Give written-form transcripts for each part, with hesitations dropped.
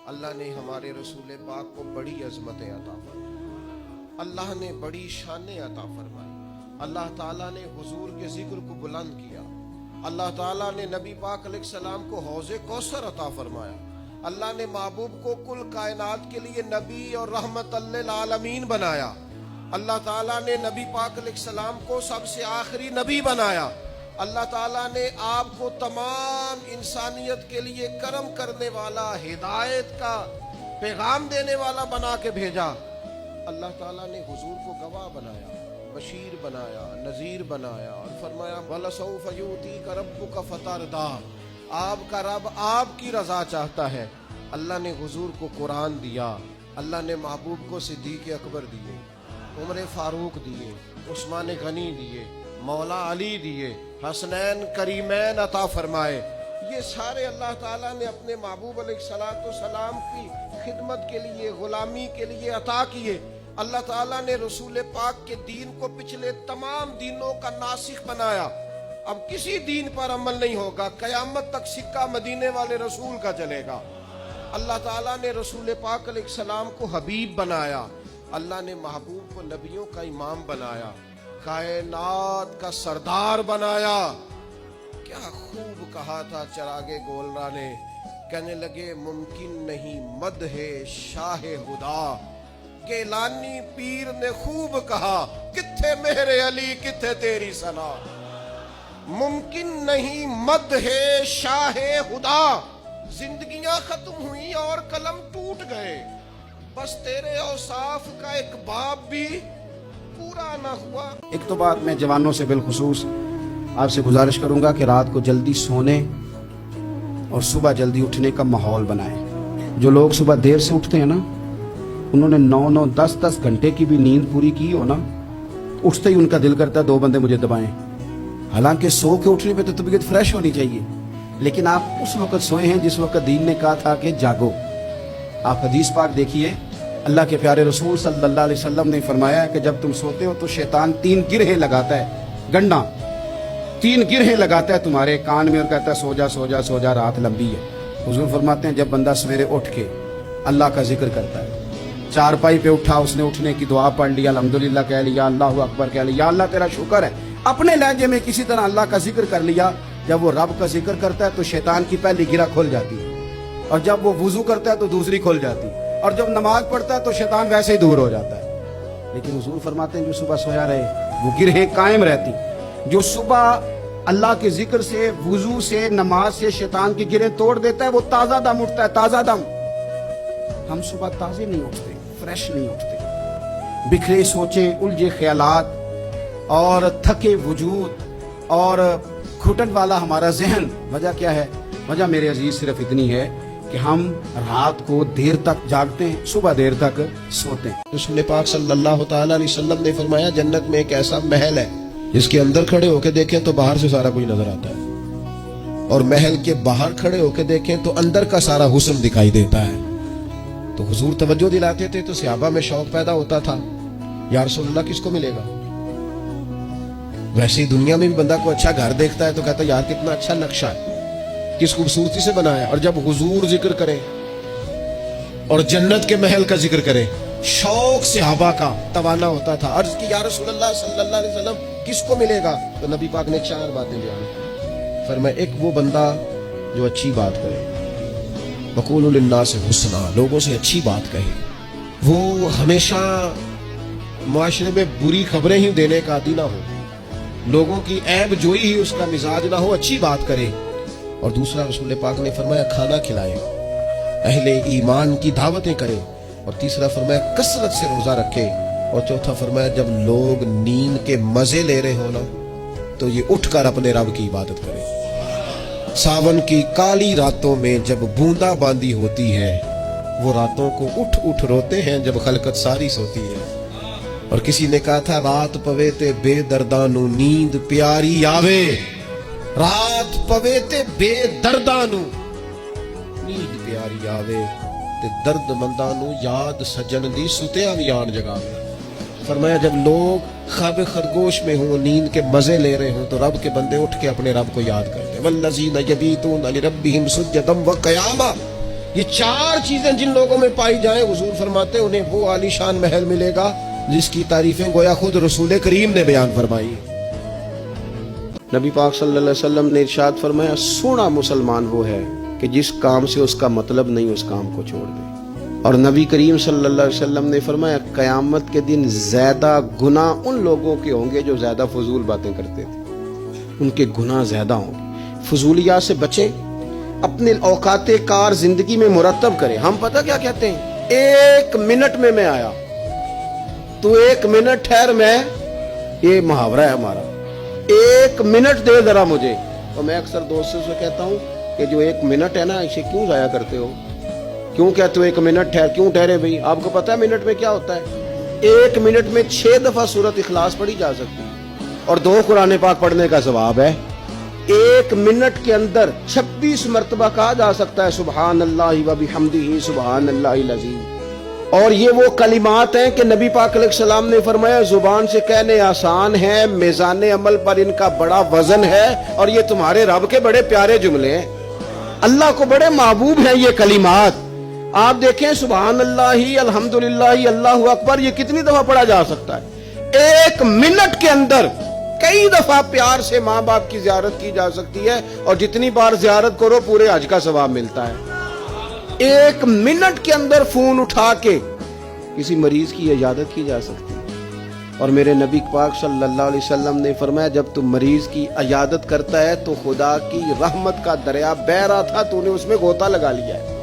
اللہ نے ہمارے رسول پاک کو بڑی عظمتیں عطا فرمائی، اللہ نے بڑی شانیں عطا فرمائی، اللہ تعالیٰ نے حضور کے ذکر کو بلند کیا، اللہ تعالیٰ نے نبی پاک علیہ السلام کو حوض کوثر عطا فرمایا، اللہ نے محبوب کو کل کائنات کے لیے نبی اور رحمت للعالمین بنایا، اللہ تعالیٰ نے نبی پاک علیہ السلام کو سب سے آخری نبی بنایا، اللہ تعالیٰ نے آپ کو تمام انسانیت کے لیے کرم کرنے والا، ہدایت کا پیغام دینے والا بنا کے بھیجا۔ اللہ تعالیٰ نے حضور کو گواہ بنایا، بشیر بنایا، نذیر بنایا، اور فرمایا وَلَسَوْفَ يُؤْتِيكَ رَبُّكَ فَتَرْضَىٰ، آپ کا رب آپ کی رضا چاہتا ہے۔ اللہ نے حضور کو قرآن دیا، اللہ نے محبوب کو صدیق اکبر دیے، عمر فاروق دیے، عثمان غنی دیے، مولا علی دیے، حسنین کریمین عطا فرمائے۔ یہ سارے اللہ تعالیٰ نے اپنے محبوب علیہ السلام کی خدمت کے لیے، غلامی کے لیے عطا کیے۔ اللہ تعالیٰ نے رسول پاک کے دین کو پچھلے تمام دینوں کا ناسخ بنایا۔ اب کسی دین پر عمل نہیں ہوگا، قیامت تک سکہ مدینے والے رسول کا چلے گا۔ اللہ تعالیٰ نے رسول پاک علیہ السلام کو حبیب بنایا، اللہ نے محبوب کو نبیوں کا امام بنایا، کائنات کا سردار بنایا۔ کیا خوب کہا تھا چراغ گولرا نے، کہنے لگے ممکن نہیں مدح شاہ خدا، گیلانی پیر نے خوب کہا کتھے میرے علی کتھے تیری ثنا، ممکن نہیں مدح شاہ خدا، زندگیاں ختم ہوئی اور قلم ٹوٹ گئے، بس تیرے اوصاف کا ایک باب بھی پورا نہ ہوا۔ ایک تو بات میں جوانوں سے بالخصوص آپ سے گزارش کروں گا کہ رات کو جلدی سونے اور صبح جلدی اٹھنے کا ماحول بنائیں۔ جو لوگ صبح دیر سے اٹھتے ہیں نا، انہوں نے 9 10 گھنٹے کی بھی نیند پوری کی ہو نا، اٹھتے ہی ان کا دل کرتا ہے 2 بندے مجھے دبائیں۔ حالانکہ سو کے اٹھنے پہ تو طبیعت فریش ہونی چاہیے، لیکن آپ اس وقت سوئے ہیں جس وقت دین نے کہا تھا کہ جاگو۔ آپ حدیث پاک دیکھیے، اللہ کے پیارے رسول صلی اللہ علیہ وسلم نے فرمایا کہ جب تم سوتے ہو تو شیطان 3 گرہیں لگاتا ہے، گنڈا 3 گرہیں لگاتا ہے تمہارے کان میں اور کہتا ہے سو جا سو جا سو جا، رات لمبی ہے۔ حضور فرماتے ہیں جب بندہ سویرے اٹھ کے اللہ کا ذکر کرتا ہے، چارپائی پہ اٹھا، اس نے اٹھنے کی دعا پڑھ لیا، الحمدللہ کہہ لیا، اللہ اکبر کہہ لیا، اللہ تیرا شکر ہے، اپنے لہجے میں کسی طرح اللہ کا ذکر کر لیا۔ جب وہ رب کا ذکر کرتا ہے تو شیطان کی پہلی گرہ کھل جاتی ہے، اور جب وہ وضو کرتا ہے تو دوسری کھل جاتی ہے، اور جب نماز پڑھتا ہے تو شیطان ویسے ہی دور ہو جاتا ہے۔ لیکن حضور فرماتے ہیں جو صبح سویا رہے وہ گرہیں قائم رہتی۔ جو صبح اللہ کے ذکر سے، وضو سے، نماز سے شیطان کی گرہیں توڑ دیتا ہے وہ تازہ دم اٹھتا ہے، تازہ دم۔ ہم صبح تازے نہیں اٹھتے، فریش نہیں اٹھتے، بکھرے سوچیں، الجھے خیالات اور تھکے وجود اور گھٹن والا ہمارا ذہن۔ وجہ کیا ہے؟ وجہ میرے عزیز صرف اتنی ہے کہ ہم رات کو دیر تک جاگتے ہیں، صبح دیر تک سوتے ہیں۔ رسول پاک صلی اللہ تعالیٰ علیہ وسلم نے فرمایا جنت میں ایک ایسا محل ہے جس کے اندر کھڑے ہو کے دیکھیں تو باہر سے سارا کچھ نظر آتا ہے، اور محل کے باہر کھڑے ہو کے دیکھیں تو اندر کا سارا حسن دکھائی دیتا ہے۔ تو حضور توجہ دلاتے تھے تو صحابہ میں شوق پیدا ہوتا تھا، یا رسول اللہ کس کو ملے گا؟ ویسے ہی دنیا میں بھی بندہ کو اچھا گھر دیکھتا ہے تو کہتا ہے یار کتنا اچھا نقشہ ہے، کس خوبصورتی سے بنایا ہے، اور جب حضور ذکر کرے اور جنت کے محل کا ذکر کرے، شوق صحابہ کا توانا ہوتا تھا۔ عرض کی یا رسول اللہ صلی اللہ علیہ وسلم کس کو ملے گا؟ تو نبی پاک نے 4 باتیں بیان کی۔ فرمایا ایک وہ بندہ جو اچھی بات کرے، وقولوا للناس حسنا، لوگوں سے اچھی بات کہے، وہ ہمیشہ معاشرے میں بری خبریں ہی دینے کا عادی نہ ہو، لوگوں کی عیب جوئی ہی اس کا مزاج نہ ہو، اچھی بات کرے۔ اور دوسرا رسول پاک نے فرمایا کھانا کھلائے، اہل ایمان کی دعوتیں کرے، اور تیسرا فرمایا کثرت سے روزہ رکھے، اور چوتھا فرمایا جب لوگ نیند کے مزے لے رہے ہو نا تو یہ اٹھ کر اپنے رب کی عبادت کرے۔ ساون کی کالی راتوں میں جب بوندا باندی ہوتی ہے، وہ راتوں کو اٹھ اٹھ روتے ہیں جب خلقت ساری سوتی ہے۔ اور کسی نے کہا تھا رات پوے تے بے دردانو نیند پیاری آوے، رات پوے تے بے دردانو نیند پیاری آوے، تے درد مندانو یاد سجن دی ستیاں بھی آن جگاوے۔ فرمایا جب لوگ خواب خرگوش میں ہوں، نیند کے مزے لے رہے ہوں، تو رب کے بندے اٹھ کے اپنے رب کو یاد کرتے ہیں۔ والذین یبیتون لربہم سجدا وقیاما، یہ 4 چیزیں جن لوگوں میں پائی جائیں حضور فرماتے ہیں انہیں وہ عالیشان محل ملے گا جس کی تعریفیں گویا خود رسول کریم نے بیان فرمائی. نبی پاک صلی اللہ علیہ وسلم نے ارشاد فرمایا سونا مسلمان وہ ہے کہ جس کام سے اس کا مطلب نہیں اس کام کو چھوڑ دے. اور نبی کریم صلی اللہ علیہ وسلم نے فرمایا قیامت کے دن زیادہ گناہ ان لوگوں کے ہوں گے جو زیادہ فضول باتیں کرتے تھے. ان کے گناہ زیادہ ہوں گے. فضولیات سے بچیں, اپنے اوقات کار زندگی میں مرتب کریں. ہم پتہ کیا کہتے ہیں, 1 منٹ میں آیا تو 1 منٹ ٹھہر, میں یہ محاورہ ہے ہمارا, 1 منٹ دے ذرا مجھے. اور میں اکثر دوستوں سے کہتا ہوں کہ جو 1 منٹ ہے نا اسے کیوں ضائع کرتے ہو, کیوں کہتے ہو 1 منٹ ٹھہر, کیوں ٹھہرے بھائی؟ آپ کو پتا ہے منٹ میں کیا ہوتا ہے؟ 1 منٹ میں 6 دفعہ سورۃ اخلاص پڑھی جا سکتی اور 2 قرآن پاک پڑھنے کا ثواب ہے. 1 منٹ کے اندر 26 مرتبہ کہا جا سکتا ہے سبحان اللہ و بحمدہ سبحان اللہ العظیم. اور یہ وہ کلمات ہیں کہ نبی پاک علیہ السلام نے فرمایا زبان سے کہنے آسان ہے, میزان عمل پر ان کا بڑا وزن ہے, اور یہ تمہارے رب کے بڑے پیارے جملے ہیں, اللہ کو بڑے محبوب ہیں یہ کلمات. آپ دیکھیں سبحان اللہ, الحمدللہ, اللہ اکبر, یہ کتنی دفعہ پڑھا جا سکتا ہے؟ 1 منٹ کے اندر کئی دفعہ پیار سے ماں باپ کی زیارت کی جا سکتی ہے, اور جتنی بار زیارت کرو پورے حج کا ثواب ملتا ہے. 1 منٹ کے اندر فون اٹھا کے کسی مریض کی عیادت کی جا سکتی ہے. اور میرے نبی پاک صلی اللہ علیہ وسلم نے فرمایا جب تم مریض کی عیادت کرتا ہے تو خدا کی رحمت کا دریا بہ رہا تھا, تو نے اس میں غوطہ لگا لیا ہے.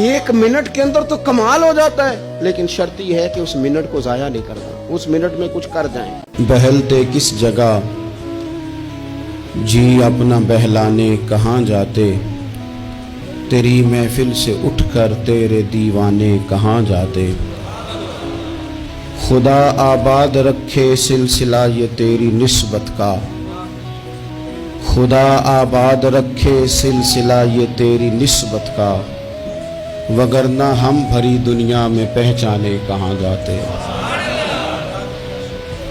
1 منٹ کے اندر تو کمال ہو جاتا ہے, لیکن شرط یہ ہے کہ اس منٹ کو ضائع نہیں کرنا, اس منٹ میں کچھ کر جائیں. بہلتے کس جگہ جی اپنا بہلانے کہاں جاتے, تیری محفل سے اٹھ کر تیرے دیوانے کہاں جاتے. خدا آباد رکھے سلسلہ یہ تیری نسبت کا, خدا آباد رکھے سلسلہ یہ تیری نسبت کا, وگرنہ ہم بھری دنیا میں پہچانے کہاں جاتے.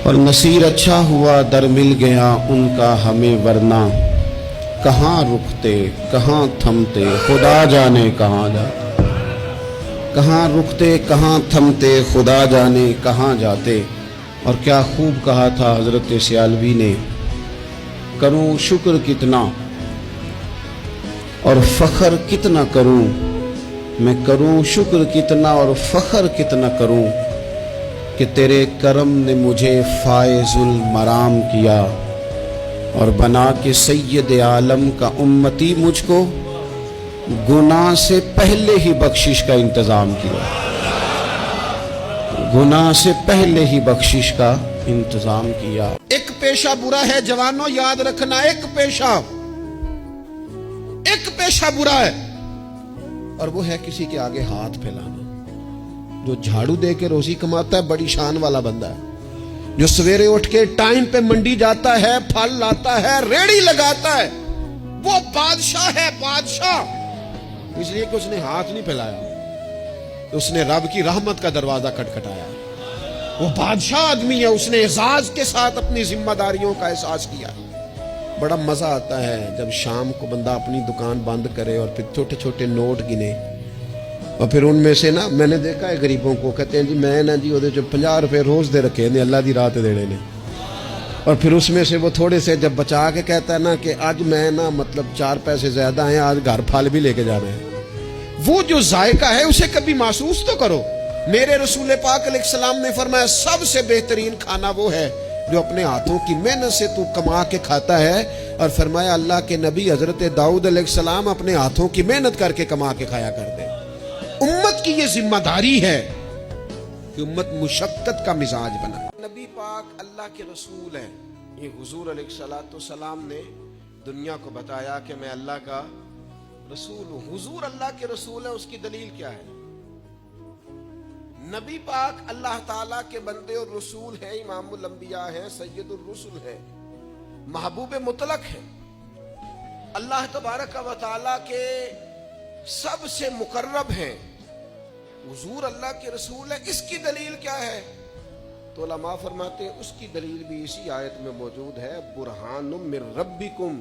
اور نصیر اچھا ہوا در مل گیا ان کا ہمیں, ورنہ کہاں رکتے کہاں تھمتے خدا جانے کہاں جاتے. کہاں رکتے کہاں تھمتے خدا جانے کہاں جاتے. اور کیا خوب کہا تھا حضرت سیالوی نے, کروں شکر کتنا اور فخر کتنا کروں, میں کروں شکر کتنا اور فخر کتنا کروں, کہ تیرے کرم نے مجھے فائز المرام کیا, اور بنا کے سید عالم کا امتی مجھ کو گناہ سے پہلے ہی بخشش کا انتظام کیا, گناہ سے پہلے ہی بخشش کا انتظام کیا. ایک پیشہ برا ہے جوانوں یاد رکھنا, ایک پیشہ برا ہے, اور وہ ہے کسی کے آگے ہاتھ پھیلانا. جو جھاڑو دے کے روزی کماتا ہے بڑی شان والا بندہ ہے. جو سویرے اٹھ کے ٹائم پہ منڈی جاتا ہے, پھل لاتا ہے, ریڑی لگاتا ہے, وہ بادشاہ ہے, بادشاہ. اس لیے کہ اس نے ہاتھ نہیں پھیلایا, اس نے رب کی رحمت کا دروازہ کھٹکھٹایا. وہ بادشاہ آدمی ہے, اس نے اعزاز کے ساتھ اپنی ذمہ داریوں کا احساس کیا. بڑا مزہ آتا ہے جب شام کو بندہ اپنی دکان بند کرے اور پھر چھوٹے چھوٹے نوٹ گنے, اور پھر ان میں سے نا میں نے دیکھا ہے غریبوں کو کہتے ہیں جی میں نا جی وہ 50 روپے روز دے رکھے نے اللہ دی راہ تے دینے نے, اور پھر اس میں سے وہ تھوڑے سے جب بچا کے کہتا ہے نا کہ آج میں نا مطلب 4 پیسے زیادہ ہیں, آج گھر پھل بھی لے کے جانا ہے. وہ جو ذائقہ ہے اسے کبھی محسوس تو کرو. میرے رسول پاک علیہ السلام نے فرمایا سب سے بہترین کھانا وہ ہے جو اپنے ہاتھوں کی محنت سے تو کما کے کھاتا ہے. اور فرمایا اللہ کے نبی حضرت داؤد علیہ السلام اپنے ہاتھوں کی محنت کر کے کما کے کھایا کرتے. امت کی یہ ذمہ داری ہے کہ امت مشقت کا مزاج بنا. نبی پاک اللہ کے رسول ہیں, یہ حضور علیہ السلام نے دنیا کو بتایا کہ میں اللہ کا رسول ہوں. حضور اللہ کے رسول ہے, اس کی دلیل کیا ہے؟ نبی پاک اللہ تعالیٰ کے بندے اور رسول ہیں, امام الانبیاء ہیں, سید الرسل ہیں, محبوب مطلق ہیں, اللہ تبارک و تعالیٰ کے سب سے مقرب ہیں. حضور اللہ کے رسول ہے, اس کی دلیل کیا ہے؟ تو علماء فرماتے ہیں اس کی دلیل بھی اسی آیت میں موجود ہے, برہان من ربکم,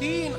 3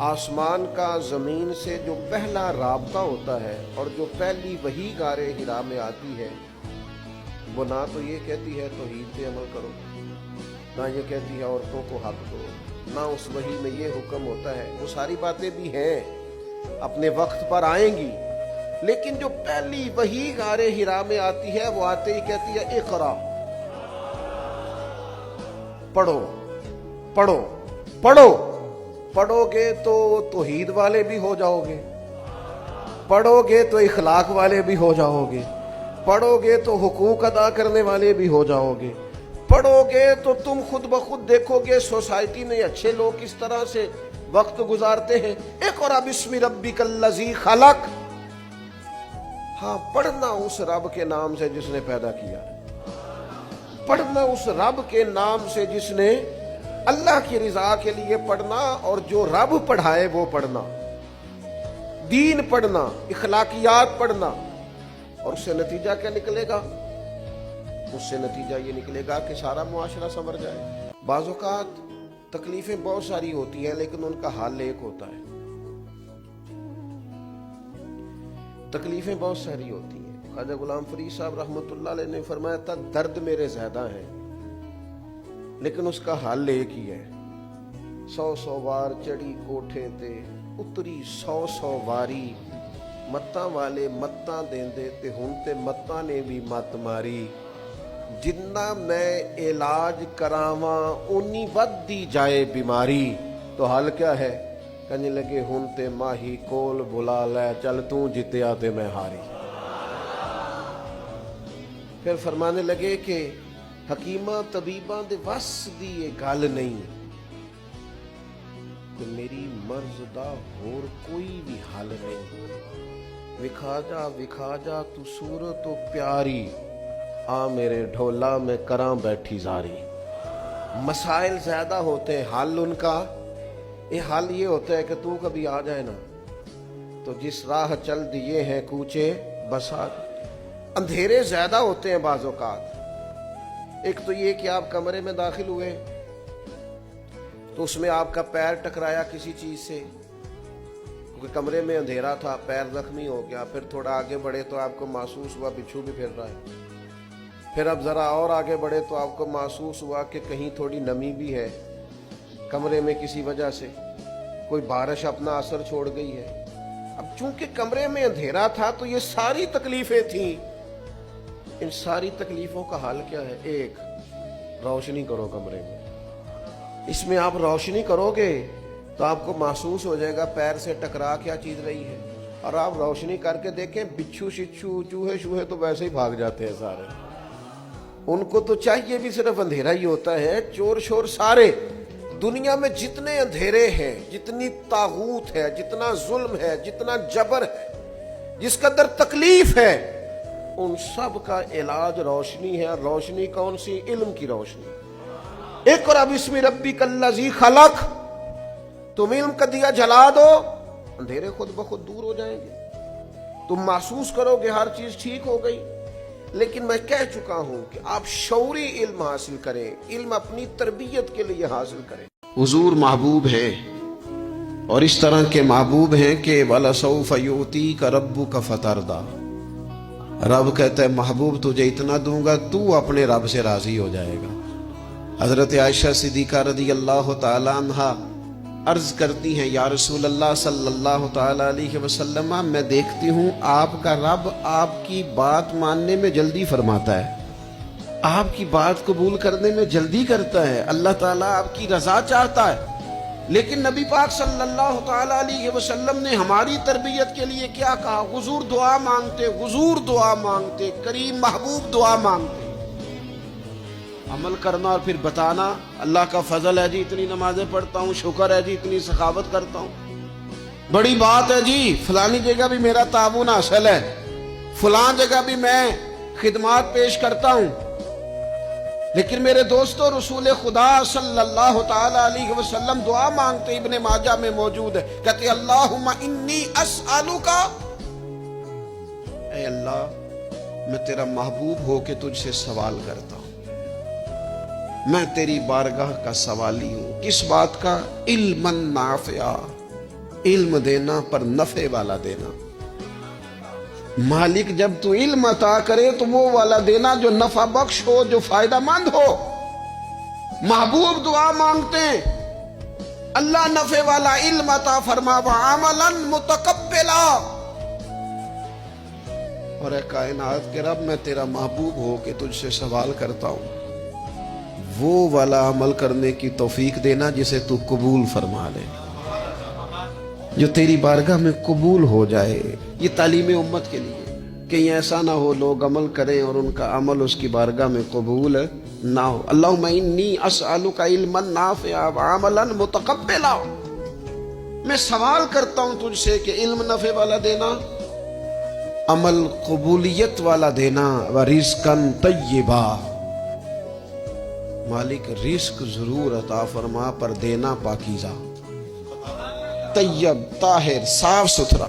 آسمان کا زمین سے جو پہلا رابطہ ہوتا ہے اور جو پہلی وحی غار حرا میں آتی ہے، وہ نہ تو یہ کہتی ہے توحید پہ عمل کرو، نہ یہ کہتی ہے عورتوں کو حق دو، نہ اس وحی میں یہ حکم ہوتا ہے۔ وہ ساری باتیں بھی ہیں، اپنے وقت پر آئیں گی، لیکن جو پہلی وحی غار حرا میں آتی ہے وہ آتے ہی کہتی ہے اقرا، پڑھو پڑھو پڑھو۔ پڑھو گے تو توحید والے بھی ہو جاؤ گے، پڑھو گے تو اخلاق والے بھی ہو جاؤ گے، پڑھو گے تو حقوق ادا کرنے والے بھی ہو جاؤ گے، پڑھو گے تو تم خود بخود دیکھو گے سوسائٹی میں اچھے لوگ کس طرح سے وقت گزارتے ہیں۔ اقرأ بسم ربک الذی خلق۔ ہاں، پڑھنا اس رب کے نام سے جس نے پیدا کیا، پڑھنا اس رب کے نام سے جس نے اللہ کی رضا کے لیے پڑھنا، اور جو رب پڑھائے وہ پڑھنا، دین پڑھنا، اخلاقیات پڑھنا۔ اور اس سے نتیجہ کیا نکلے گا؟ اس سے نتیجہ یہ نکلے گا کہ سارا معاشرہ سنور جائے۔ بعض اوقات تکلیفیں بہت ساری ہوتی ہیں لیکن ان کا حل ایک ہوتا ہے۔ تکلیفیں بہت ساری ہوتی ہیں۔ خواجہ غلام فرید صاحب رحمۃ اللہ علیہ نے فرمایا تھا، درد میرے زیادہ ہیں لیکن اس کا حل ایک ہی ہے۔ 100 وار چڑھی کوٹھے تے اتری 100 واری، متاں والے متاں دیندے تے ہن تے متاں نے بھی مت ماری، جنہ میں علاج کراواں اونی ودی جائے بیماری۔ تو حل کیا ہے؟ کہنے لگے ہن تے ماہی کول بلا لے، چل تو جتیا تے میں ہاری۔ پھر فرمانے لگے کہ حکیماں طبیباں دے وس دی یہ گل نہیں کہ میری مرض دا ہور کوئی بھی حل نہیں، وکھا جا تو صورت و پیاری، آ میرے ڈھولا میں کراں بیٹھی زاری۔ مسائل زیادہ ہوتے ہیں، حل ان کا حل یہ ہوتا ہے کہ تو کبھی آ جائے نا تو جس راہ چل دیے ہیں کوچے بسا۔ اندھیرے زیادہ ہوتے ہیں بعض اوقات۔ ایک تو یہ کہ آپ کمرے میں داخل ہوئے تو اس میں آپ کا پیر ٹکرایا کسی چیز سے، کیونکہ کمرے میں اندھیرا تھا، پیر زخمی ہو گیا۔ پھر تھوڑا آگے بڑھے تو آپ کو محسوس ہوا بچھو بھی پھر رہا ہے۔ پھر اب ذرا اور آگے بڑھے تو آپ کو محسوس ہوا کہ کہیں تھوڑی نمی بھی ہے کمرے میں، کسی وجہ سے کوئی بارش اپنا اثر چھوڑ گئی ہے۔ اب چونکہ کمرے میں اندھیرا تھا تو یہ ساری تکلیفیں تھیں۔ ان ساری تکلیفوں کا حل کیا ہے؟ ایک، روشنی کرو کمرے میں۔ اس میں آپ روشنی کرو گے تو آپ کو محسوس ہو جائے گا پیر سے ٹکرا کیا چیز رہی ہے، اور آپ روشنی کر کے دیکھیں بچھو شچھو چوہے شوہے تو ویسے ہی بھاگ جاتے ہیں سارے، ان کو تو چاہیے بھی صرف اندھیرا ہی ہوتا ہے۔ چور شور سارے دنیا میں جتنے اندھیرے ہیں، جتنی طاغوت ہے، جتنا ظلم ہے، جتنا جبر ہے، جس قدر تکلیف ہے، ان سب کا علاج روشنی ہے۔ اور روشنی کون سی؟ علم کی روشنی۔ اقرأ بسم ربک الذی خلق۔ تم علم کا دیا جلا دو، اندھیرے خود بخود دور ہو جائیں گے، تم محسوس کرو گے ہر چیز ٹھیک ہو گئی۔ لیکن میں کہہ چکا ہوں کہ آپ شعوری علم حاصل کریں، علم اپنی تربیت کے لیے حاصل کریں۔ حضور محبوب ہیں، اور اس طرح کے محبوب ہیں کہ وَلَسَوْفَ يُؤْتِيكَ رَبُّكَ فَتَرْضَىٰ۔ رب کہتا ہے محبوب تجھے اتنا دوں گا تو اپنے رب سے راضی ہو جائے گا۔ حضرت عائشہ صدیقہ رضی اللہ تعالی عنہا عرض کرتی ہیں، یا رسول اللہ صلی اللہ تعالی علیہ وسلم، میں دیکھتی ہوں آپ کا رب آپ کی بات ماننے میں جلدی فرماتا ہے، آپ کی بات قبول کرنے میں جلدی کرتا ہے، اللہ تعالیٰ آپ کی رضا چاہتا ہے۔ لیکن نبی پاک صلی اللہ تعالی علیہ وسلم نے ہماری تربیت کے لیے کیا کہا؟ حضور دعا مانگتے، حضور دعا مانگتے، کریم محبوب دعا مانگتے۔ عمل کرنا اور پھر بتانا اللہ کا فضل ہے جی، اتنی نمازیں پڑھتا ہوں، شکر ہے جی، اتنی سخاوت کرتا ہوں، بڑی بات ہے جی، فلانی جگہ بھی میرا تعاون حاصل ہے، فلان جگہ بھی میں خدمات پیش کرتا ہوں۔ لیکن میرے دوستو، رسول خدا صلی اللہ تعالی علیہ وسلم دعا مانگتے، ابن ماجہ میں موجود ہے، کہتے اللہم انی اسألک، اے اللہ میں تیرا محبوب ہو کے تجھ سے سوال کرتا ہوں، میں تیری بارگاہ کا سوالی ہوں۔ کس بات کا؟ علما نافعا، علم دینا پر نفع والا دینا. مالک جب تو علم عطا کرے تو وہ والا دینا جو نفع بخش ہو, جو فائدہ مند ہو. محبوب دعا مانگتے ہیں اللہ نفع والا علم عطا فرما وعملا متقبلا. اور اے کائنات کے رب, میں تیرا محبوب ہو کے تجھ سے سوال کرتا ہوں, وہ والا عمل کرنے کی توفیق دینا جسے تو قبول فرما لے, جو تیری بارگاہ میں قبول ہو جائے. یہ تعلیم امت کے لیے, کہیں ایسا نہ ہو لوگ عمل کریں اور ان کا عمل اس کی بارگاہ میں قبول نہ ہو. اللہم انی اسألک علما نافعا وعملا متقبلا. میں سوال کرتا ہوں تجھ سے کہ علم نفع والا دینا, عمل قبولیت والا دینا, ورزقا طیبا. مالک رزق ضرور عطا فرما پر دینا پاکیزہ, طیب, طاہر, صاف ستھرا.